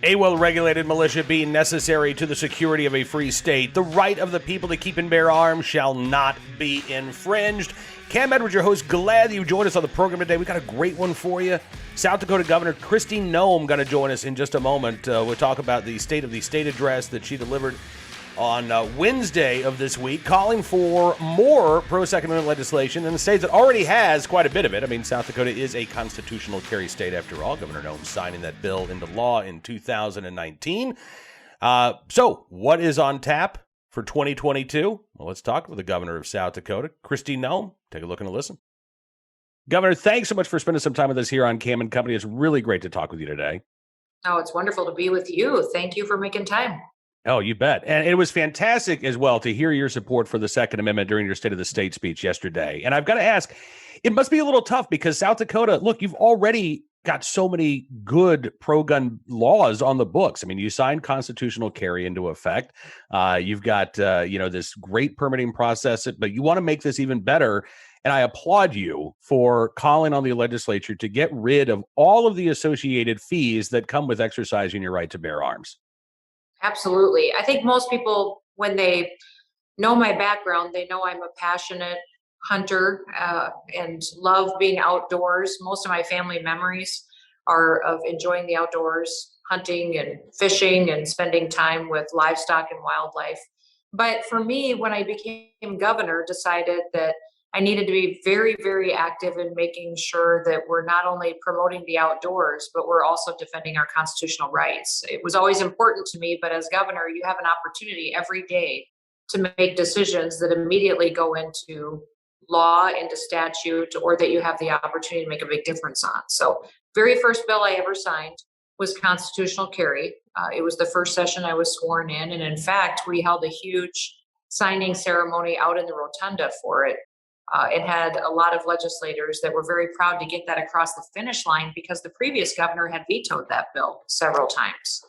A well-regulated militia being necessary to the security of a free state. The right of the people to keep and bear arms shall not be infringed. Cam Edwards, your host, glad that you joined us on the program today. We got a great one for you. South Dakota Governor Gov Noem going to join us in just a moment. We'll talk about the State of the State address that she delivered on Wednesday of this week, calling for more pro-Second Amendment legislation in the state that already has quite a bit of it. I mean, South Dakota is a constitutional carry state after all. Governor Noem signing that bill into law in 2019. So what is on tap for 2022? Well, let's talk with the governor of South Dakota, Gov Noem. Take a look and a listen. Governor, thanks so much for spending some time with us here on Cam & Company. It's really great to talk with you today. Oh, it's wonderful to be with you. Thank you for making time. Oh, you bet. And it was fantastic as well to hear your support for the Second Amendment during your State of the State speech yesterday. And I've got to ask, it must be a little tough because South Dakota, look, you've already got so many good pro-gun laws on the books. I mean, you signed constitutional carry into effect. You've got, this great permitting process, but you want to make this even better. And I applaud you for calling on the legislature to get rid of all of the associated fees that come with exercising your right to bear arms. Absolutely. I think most people, when they know my background, they know I'm a passionate hunter and love being outdoors. Most of my family memories are of enjoying the outdoors, hunting and fishing and spending time with livestock and wildlife. But for me, when I became governor, decided that I needed to be very, very active in making sure that we're not only promoting the outdoors, but we're also defending our constitutional rights. It was always important to me, but as governor, you have an opportunity every day to make decisions that immediately go into law, into statute, or that you have the opportunity to make a big difference on. So very first bill I ever signed was constitutional carry. It was the first session I was sworn in. And in fact, we held a huge signing ceremony out in the rotunda for it. It had a lot of legislators that were very proud to get that across the finish line because the previous governor had vetoed that bill several times.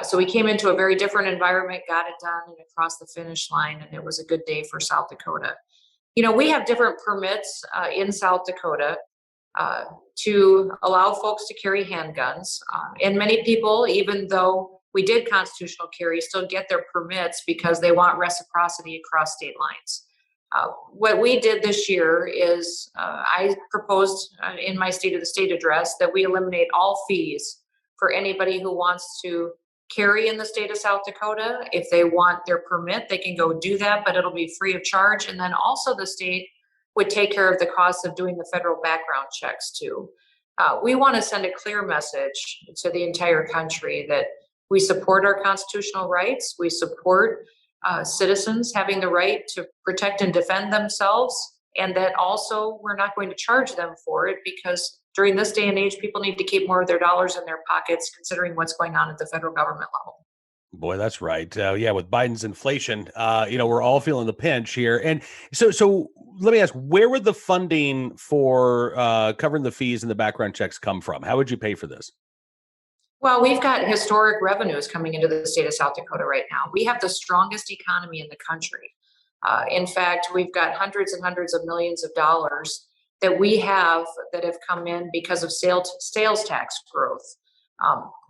So we came into a very different environment, got it done and across the finish line, and it was a good day for South Dakota. You know, we have different permits in South Dakota to allow folks to carry handguns. And many people, even though we did constitutional carry, still get their permits because they want reciprocity across state lines. What we did this year is I proposed in my State of the State address that we eliminate all fees for anybody who wants to carry in the state of South Dakota. If they want their permit, they can go do that, but it'll be free of charge. And then also the state would take care of the costs of doing the federal background checks too. We want to send a clear message to the entire country that we support our constitutional rights. We support citizens having the right to protect and defend themselves, and that also we're not going to charge them for it because during this day and age, people need to keep more of their dollars in their pockets considering what's going on at the federal government level. Boy, that's right. With Biden's inflation, we're all feeling the pinch here. And so let me ask, where would the funding for covering the fees and the background checks come from? How would you pay for this? Well, we've got historic revenues coming into the state of South Dakota right now. We have the strongest economy in the country. In fact, we've got hundreds and hundreds of millions of dollars that we have that have come in because of sales tax growth.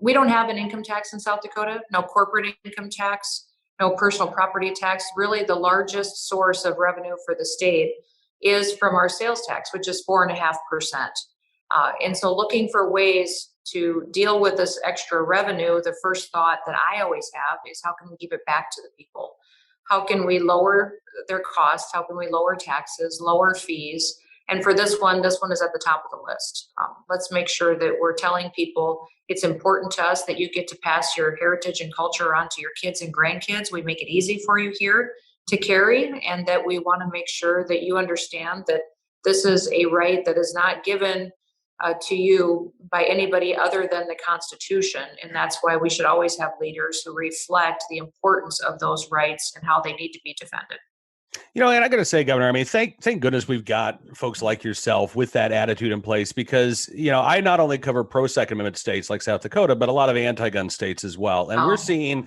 We don't have an income tax in South Dakota, no corporate income tax, no personal property tax. Really, the largest source of revenue for the state is from our sales tax, which is 4.5%. And so looking for ways to deal with this extra revenue, the first thought that I always have is how can we give it back to the people? How can we lower their costs? How can we lower taxes, lower fees? And for this one is at the top of the list. Let's make sure that we're telling people it's important to us that you get to pass your heritage and culture on to your kids and grandkids. We make it easy for you here to carry, and that we want to make sure that you understand that this is a right that is not given to you by anybody other than the Constitution. And that's why we should always have leaders who reflect the importance of those rights and how they need to be defended. And I got to say, Governor, I mean, thank goodness we've got folks like yourself with that attitude in place because, I not only cover pro-Second Amendment states like South Dakota, but a lot of anti-gun states as well. And we're seeing,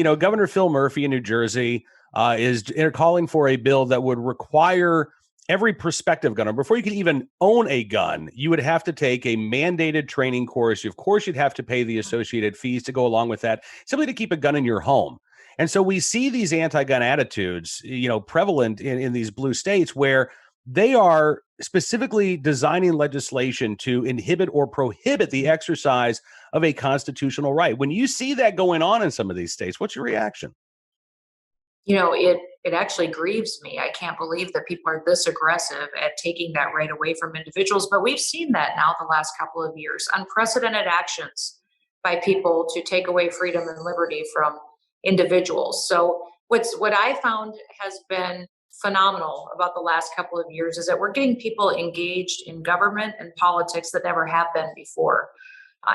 Governor Phil Murphy in New Jersey is calling for a bill that would require every prospective gunner, before you could even own a gun, you would have to take a mandated training course. Of course, you'd have to pay the associated fees to go along with that, simply to keep a gun in your home. And so we see these anti-gun attitudes, prevalent in these blue states where they are specifically designing legislation to inhibit or prohibit the exercise of a constitutional right. When you see that going on in some of these states, what's your reaction? It actually grieves me. I can't believe that people are this aggressive at taking that right away from individuals. But we've seen that now the last couple of years, unprecedented actions by people to take away freedom and liberty from individuals. So what I found has been phenomenal about the last couple of years is that we're getting people engaged in government and politics that never have been before.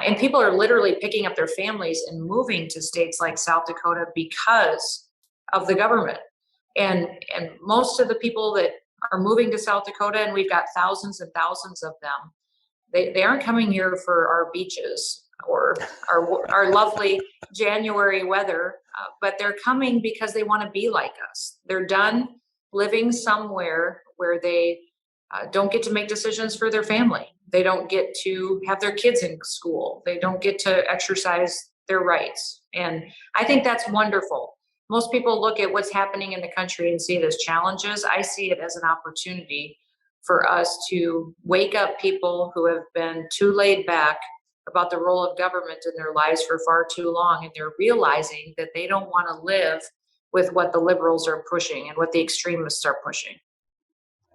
And people are literally picking up their families and moving to states like South Dakota because of the government. And most of the people that are moving to South Dakota, and we've got thousands and thousands of them, they aren't coming here for our beaches or our lovely January weather, but they're coming because they want to be like us. They're done living somewhere where they don't get to make decisions for their family. They don't get to have their kids in school. They don't get to exercise their rights. And I think that's wonderful. Most people look at what's happening in the country and see it as challenges. I see it as an opportunity for us to wake up people who have been too laid back about the role of government in their lives for far too long. And they're realizing that they don't want to live with what the liberals are pushing and what the extremists are pushing.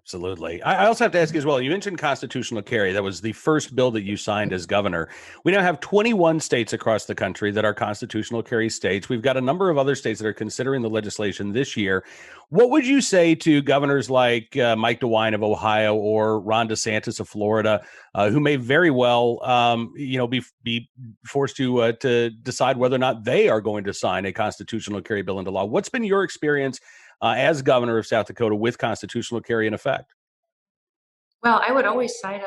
Absolutely. I also have to ask you as well, you mentioned constitutional carry. That was the first bill that you signed as governor. We now have 21 states across the country that are constitutional carry states. We've got a number of other states that are considering the legislation this year. What would you say to governors like Mike DeWine of Ohio or Ron DeSantis of Florida, who may very well, be forced to decide whether or not they are going to sign a constitutional carry bill into law? What's been your experience as governor of South Dakota with constitutional carry in effect? Well, I would always side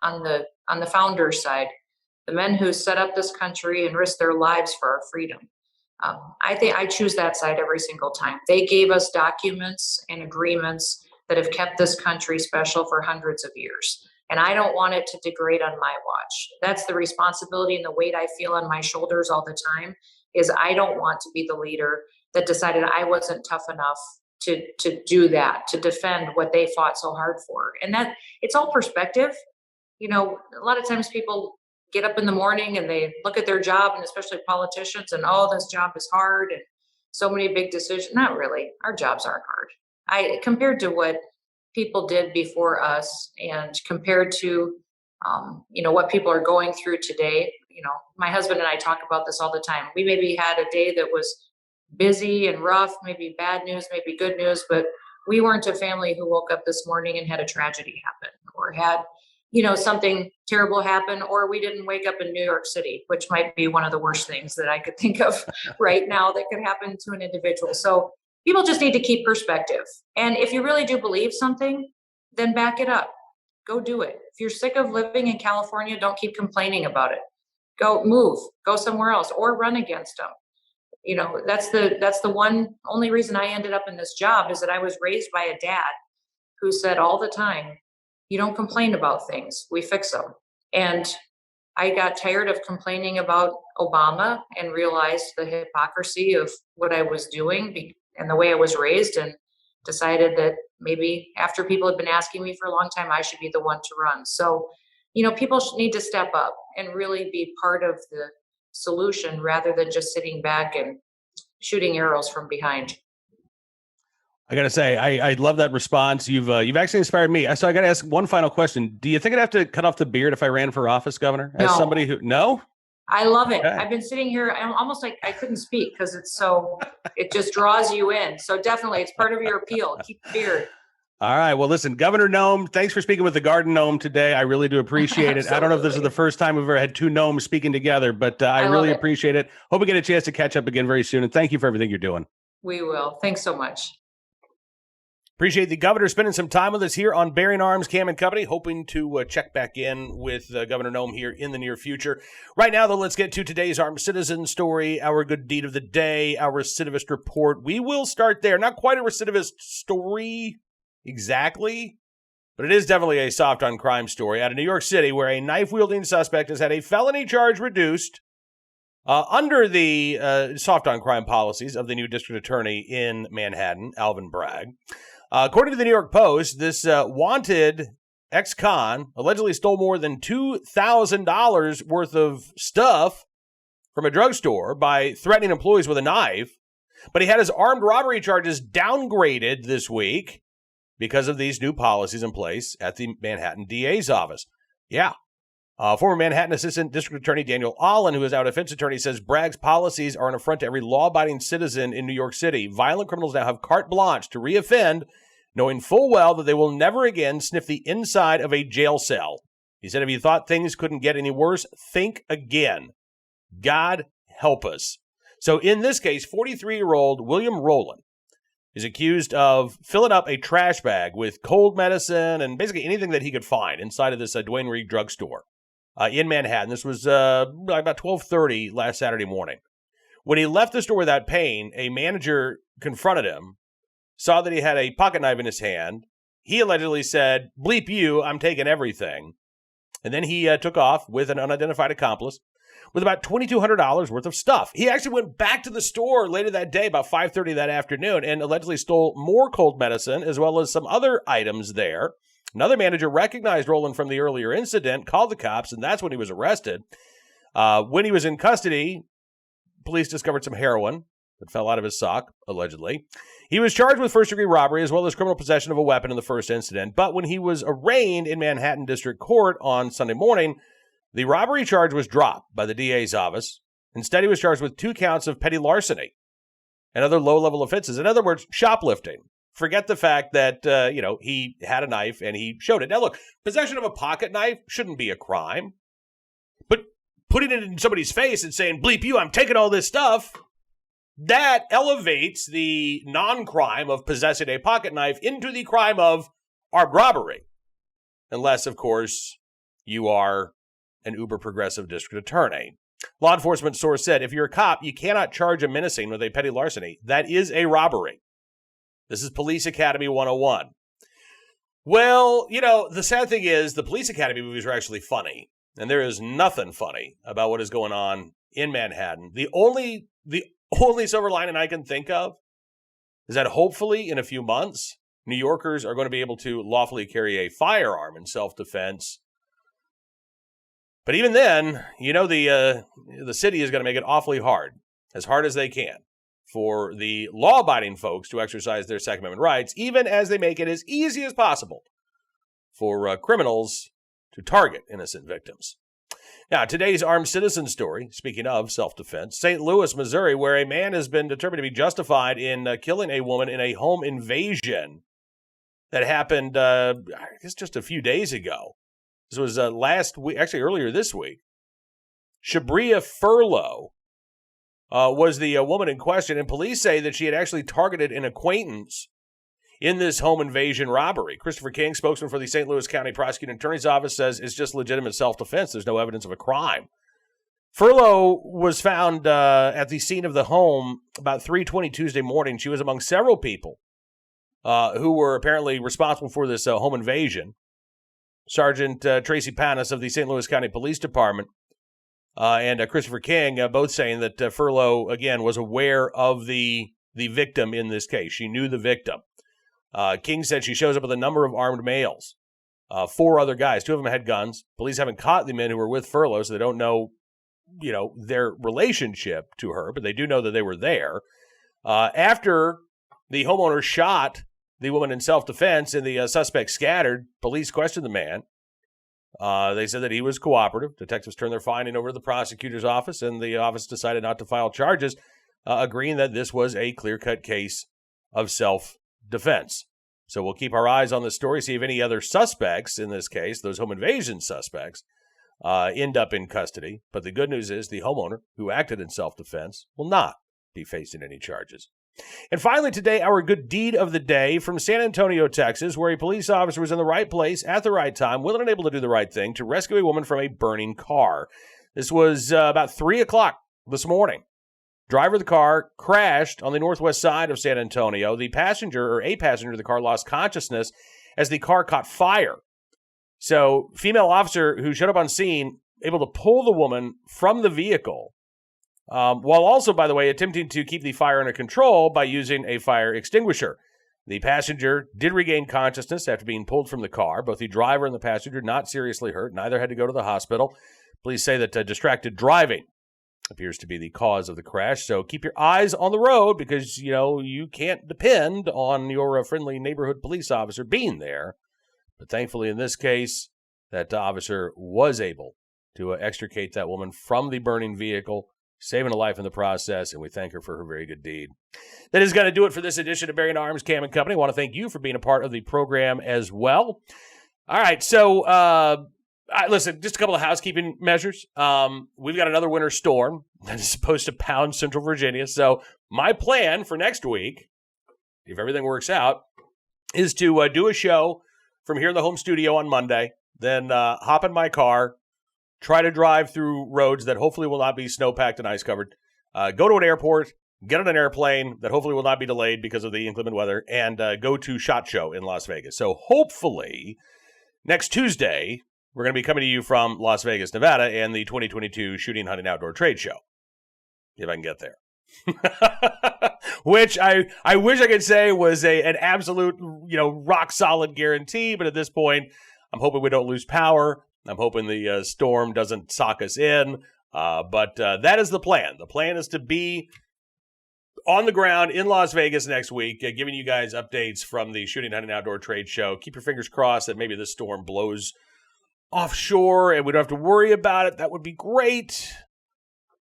on the founders' side, the men who set up this country and risked their lives for our freedom. I think I choose that side every single time. They gave us documents and agreements that have kept this country special for hundreds of years. And I don't want it to degrade on my watch. That's the responsibility and the weight I feel on my shoulders all the time is I don't want to be the leader that decided I wasn't tough enough to do that, to defend what they fought so hard for. And that it's all perspective. A lot of times people get up in the morning and they look at their job, and especially politicians, and this job is hard and so many big decisions. Not really. Our jobs aren't hard. Compared to what people did before us and compared to what people are going through today. My husband and I talk about this all the time. We maybe had a day that was busy and rough, maybe bad news, maybe good news, but we weren't a family who woke up this morning and had a tragedy happen or had, something terrible happen, or we didn't wake up in New York City, which might be one of the worst things that I could think of right now that could happen to an individual. So people just need to keep perspective. And if you really do believe something, then back it up. Go do it. If you're sick of living in California, don't keep complaining about it. Go move, go somewhere else, or run against them. That's the one only reason I ended up in this job is that I was raised by a dad who said all the time, you don't complain about things, we fix them. And I got tired of complaining about Obama and realized the hypocrisy of what I was doing and the way I was raised, and decided that maybe after people had been asking me for a long time, I should be the one to run. So, people need to step up and really be part of the solution rather than just sitting back and shooting arrows from behind. I gotta say, I love that response. You've actually inspired me. So I gotta ask one final question. Do you think I'd have to cut off the beard if I ran for office, Governor? As No. somebody who no? I love it. Okay. I've been sitting here. I'm almost like I couldn't speak because it just draws you in. So definitely it's part of your appeal. Keep the beard. All right. Well, listen, Governor Noem, thanks for speaking with the Garden Gnome today. I really do appreciate it. I don't know if this is the first time we've ever had two gnomes speaking together, but I really appreciate it. Hope we get a chance to catch up again very soon. And thank you for everything you're doing. We will. Thanks so much. Appreciate the governor spending some time with us here on Bearing Arms Cam and Company. Hoping to check back in with Governor Noem here in the near future. Right now, though, let's get to today's Armed Citizen story, our good deed of the day, our recidivist report. We will start there. Not quite a recidivist story exactly, But it is definitely a soft on crime story out of New York City, where a knife-wielding suspect has had a felony charge reduced under the soft on crime policies of the new district attorney in Manhattan, Alvin Bragg. According to the New York Post, this wanted ex-con allegedly stole more than $2,000 worth of stuff from a drugstore by threatening employees with a knife. But he had his armed robbery charges downgraded this week because of these new policies in place at the Manhattan DA's office. Yeah. Former Manhattan Assistant District Attorney Daniel Allen, who is our defense attorney, says Bragg's policies are an affront to every law-abiding citizen in New York City. Violent criminals now have carte blanche to reoffend, knowing full well that they will never again sniff the inside of a jail cell. He said, if you thought things couldn't get any worse, think again. God help us. So in this case, 43-year-old William Rowland is accused of filling up a trash bag with cold medicine and basically anything that he could find inside of this Duane Reade drugstore in Manhattan. This was about 12:30 last Saturday morning. When he left the store without paying, a manager confronted him, saw that he had a pocket knife in his hand. He allegedly said, "Bleep you, I'm taking everything." And then he took off with an unidentified accomplice with about $2,200 worth of stuff. He actually went back to the store later that day, about 5:30 that afternoon, and allegedly stole more cold medicine as well as some other items there. Another manager recognized Rowland from the earlier incident, called the cops, and that's when he was arrested. When he was in custody, police discovered some heroin that fell out of his sock, allegedly. He was charged with first-degree robbery as well as criminal possession of a weapon in the first incident, but when he was arraigned in Manhattan District Court on Sunday morning, the robbery charge was dropped by the DA's office. Instead, he was charged with 2 counts of petty larceny and other low-level offenses. In other words, shoplifting. Forget the fact that, he had a knife and he showed it. Now, look, possession of a pocket knife shouldn't be a crime. But putting it in somebody's face and saying, "Bleep you, I'm taking all this stuff," that elevates the non-crime of possessing a pocket knife into the crime of armed robbery. Unless, of course, you are an uber-progressive district attorney. Law enforcement source said, if you're a cop, you cannot charge a menacing with a petty larceny. That is a robbery. This is Police Academy 101. Well, the sad thing is the Police Academy movies are actually funny, and there is nothing funny about what is going on in Manhattan. The only silver lining I can think of is that hopefully in a few months, New Yorkers are going to be able to lawfully carry a firearm in self-defense. But even then, the city is going to make it awfully hard as they can, for the law-abiding folks to exercise their Second Amendment rights, even as they make it as easy as possible for criminals to target innocent victims. Now, today's armed citizen story, speaking of self-defense, St. Louis, Missouri, where a man has been determined to be justified in killing a woman in a home invasion that happened, I guess, just a few days ago. This was last week, actually earlier this week. Shabria Furlow was the woman in question, and police say that she had actually targeted an acquaintance in this home invasion robbery. Christopher King, spokesman for the St. Louis County Prosecuting Attorney's Office, says it's just legitimate self-defense. There's no evidence of a crime. Furlow was found at the scene of the home about 3:20 Tuesday morning. She was among several people who were apparently responsible for this home invasion. Sergeant Tracy Panis of the St. Louis County Police Department and Christopher King both saying that Furlow, again, was aware of the victim in this case. She knew the victim. King said she shows up with a number of armed males, 4 other guys. 2 of them had guns. Police haven't caught the men who were with Furlow, so they don't know, their relationship to her, but they do know that they were there. After the homeowner shot the woman in self-defense and the suspect scattered, police questioned the man. They said that he was cooperative. Detectives turned their finding over to the prosecutor's office, and the office decided not to file charges, agreeing that this was a clear-cut case of self-defense. So we'll keep our eyes on the story, see if any other suspects in this case, those home invasion suspects, end up in custody. But the good news is the homeowner who acted in self-defense will not be facing any charges. And finally today, our good deed of the day from San Antonio, Texas, where a police officer was in the right place at the right time, willing and able to do the right thing to rescue a woman from a burning car. This was about 3 o'clock this morning. Driver of the car crashed on the northwest side of San Antonio. A passenger of the car lost consciousness as the car caught fire. So, female officer who showed up on scene, able to pull the woman from the vehicle, while also, by the way, attempting to keep the fire under control by using a fire extinguisher. The passenger did regain consciousness after being pulled from the car. Both the driver and the passenger not seriously hurt. Neither had to go to the hospital. Police say that distracted driving appears to be the cause of the crash. So keep your eyes on the road because, you can't depend on your friendly neighborhood police officer being there. But thankfully, in this case, that officer was able to extricate that woman from the burning vehicle, saving a life in the process, and we thank her for her very good deed. That is going to do it for this edition of Bearing Arms Cam and Company. I want to thank you for being a part of the program as well. All right, so listen, just a couple of housekeeping measures. We've got another winter storm that is supposed to pound Central Virginia. So my plan for next week, if everything works out, is to do a show from here in the home studio on Monday, then hop in my car, try to drive through roads that hopefully will not be snow-packed and ice-covered, go to an airport, get on an airplane that hopefully will not be delayed because of the inclement weather, and go to SHOT Show in Las Vegas. So hopefully next Tuesday, we're going to be coming to you from Las Vegas, Nevada, and the 2022 Shooting Hunting Outdoor Trade Show, if I can get there. Which I wish I could say was an absolute, rock solid guarantee, but at this point, I'm hoping we don't lose power. I'm hoping the storm doesn't sock us in, but that is the plan. The plan is to be on the ground in Las Vegas next week, giving you guys updates from the Shooting Hunting Outdoor Trade Show. Keep your fingers crossed that maybe this storm blows offshore and we don't have to worry about it. That would be great.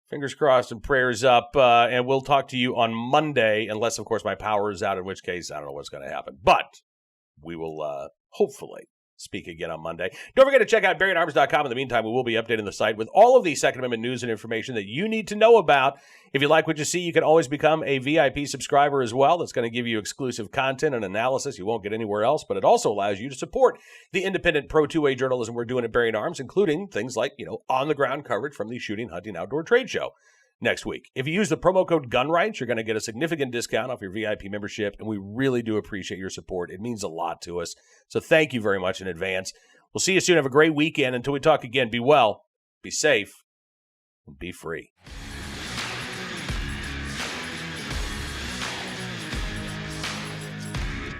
Fingers crossed and prayers up, and we'll talk to you on Monday, unless, of course, my power is out, in which case I don't know what's going to happen. But we will hopefully speak again on Monday. Don't forget to check out BearingArms.com. In the meantime, we will be updating the site with all of the Second Amendment news and information that you need to know about. If you like what you see, you can always become a VIP subscriber as well. That's going to give you exclusive content and analysis you won't get anywhere else, but it also allows you to support the independent pro-2A journalism we're doing at Bearing Arms, including things like, on-the-ground coverage from the Shooting Hunting Outdoor Trade Show next week. If you use the promo code GUNRIGHTS, you're going to get a significant discount off your VIP membership, and we really do appreciate your support. It means a lot to us, so thank you very much in advance. We'll see you soon. Have a great weekend. Until we talk again, be well, be safe, and be free.